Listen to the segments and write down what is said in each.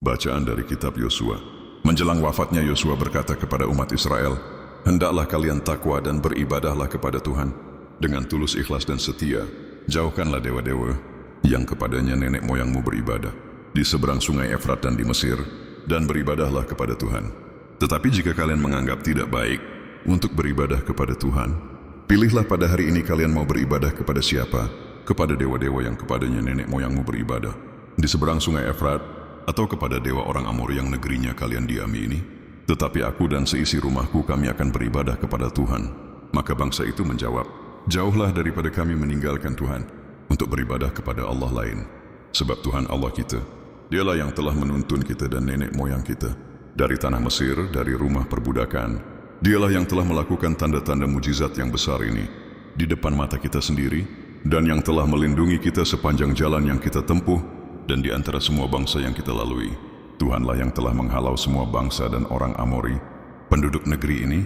Bacaan dari kitab Yosua. Menjelang wafatnya Yosua berkata kepada umat Israel, "Hendaklah kalian takwa dan beribadahlah kepada Tuhan dengan tulus ikhlas dan setia. Jauhkanlah dewa-dewa yang kepadanya nenek moyangmu beribadah di seberang sungai Efrat dan di Mesir, dan beribadahlah kepada Tuhan. Tetapi jika kalian menganggap tidak baik untuk beribadah kepada Tuhan, pilihlah pada hari ini kalian mau beribadah kepada siapa, kepada dewa-dewa yang kepadanya nenek moyangmu beribadah di seberang sungai Efrat, atau kepada dewa orang Amori yang negerinya kalian diami ini. Tetapi aku dan seisi rumahku kami akan beribadah kepada Tuhan." Maka bangsa itu menjawab, "Jauhlah daripada kami meninggalkan Tuhan untuk beribadah kepada Allah lain. Sebab Tuhan Allah kita, Dialah yang telah menuntun kita dan nenek moyang kita dari tanah Mesir, dari rumah perbudakan. Dialah yang telah melakukan tanda-tanda mujizat yang besar ini di depan mata kita sendiri, dan yang telah melindungi kita sepanjang jalan yang kita tempuh dan di antara semua bangsa yang kita lalui. Tuhanlah yang telah menghalau semua bangsa dan orang Amori, penduduk negeri ini,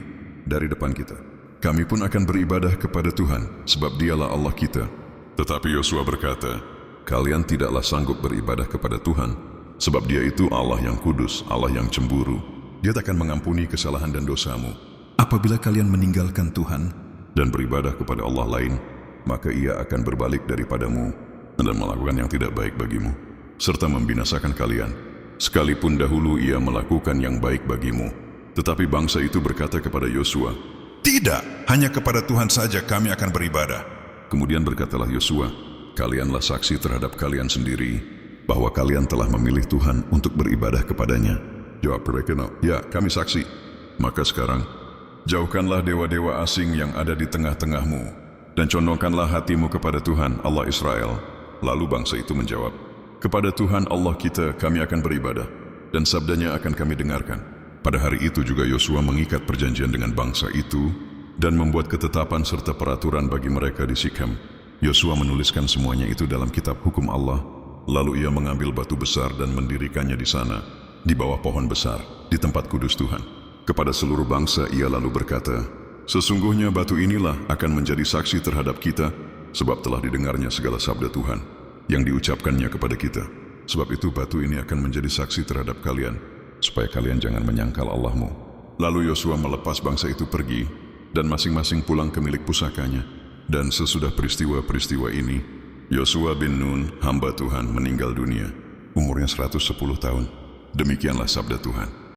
dari depan kita. Kami pun akan beribadah kepada Tuhan, sebab Dialah Allah kita." Tetapi Yosua berkata, "Kalian tidaklah sanggup beribadah kepada Tuhan, sebab Dia itu Allah yang kudus, Allah yang cemburu. Dia takkan mengampuni kesalahan dan dosamu. Apabila kalian meninggalkan Tuhan dan beribadah kepada Allah lain, maka Ia akan berbalik daripadamu dan melakukan yang tidak baik bagimu, serta membinasakan kalian, sekalipun dahulu Ia melakukan yang baik bagimu." Tetapi bangsa itu berkata kepada Yosua, "Tidak, hanya kepada Tuhan saja kami akan beribadah." Kemudian berkatalah Yosua, "Kalianlah saksi terhadap kalian sendiri, bahwa kalian telah memilih Tuhan untuk beribadah kepadanya." Jawab mereka, "Ya, kami saksi." Maka sekarang, jauhkanlah dewa-dewa asing yang ada di tengah-tengahmu, dan condongkanlah hatimu kepada Tuhan Allah Israel. Lalu bangsa itu menjawab, "Kepada Tuhan Allah kita kami akan beribadah, dan sabdanya akan kami dengarkan." Pada hari itu juga Yosua mengikat perjanjian dengan bangsa itu, dan membuat ketetapan serta peraturan bagi mereka di Sikhem. Yosua menuliskan semuanya itu dalam kitab hukum Allah, lalu ia mengambil batu besar dan mendirikannya di sana, di bawah pohon besar, di tempat kudus Tuhan. Kepada seluruh bangsa ia lalu berkata, "Sesungguhnya batu inilah akan menjadi saksi terhadap kita, sebab telah didengarnya segala sabda Tuhan yang diucapkannya kepada kita. Sebab itu batu ini akan menjadi saksi terhadap kalian, supaya kalian jangan menyangkal Allahmu." Lalu Yosua melepas bangsa itu pergi, dan masing-masing pulang ke milik pusakanya. Dan sesudah peristiwa-peristiwa ini, Yosua bin Nun, hamba Tuhan, meninggal dunia. Umurnya 110 tahun. Demikianlah sabda Tuhan.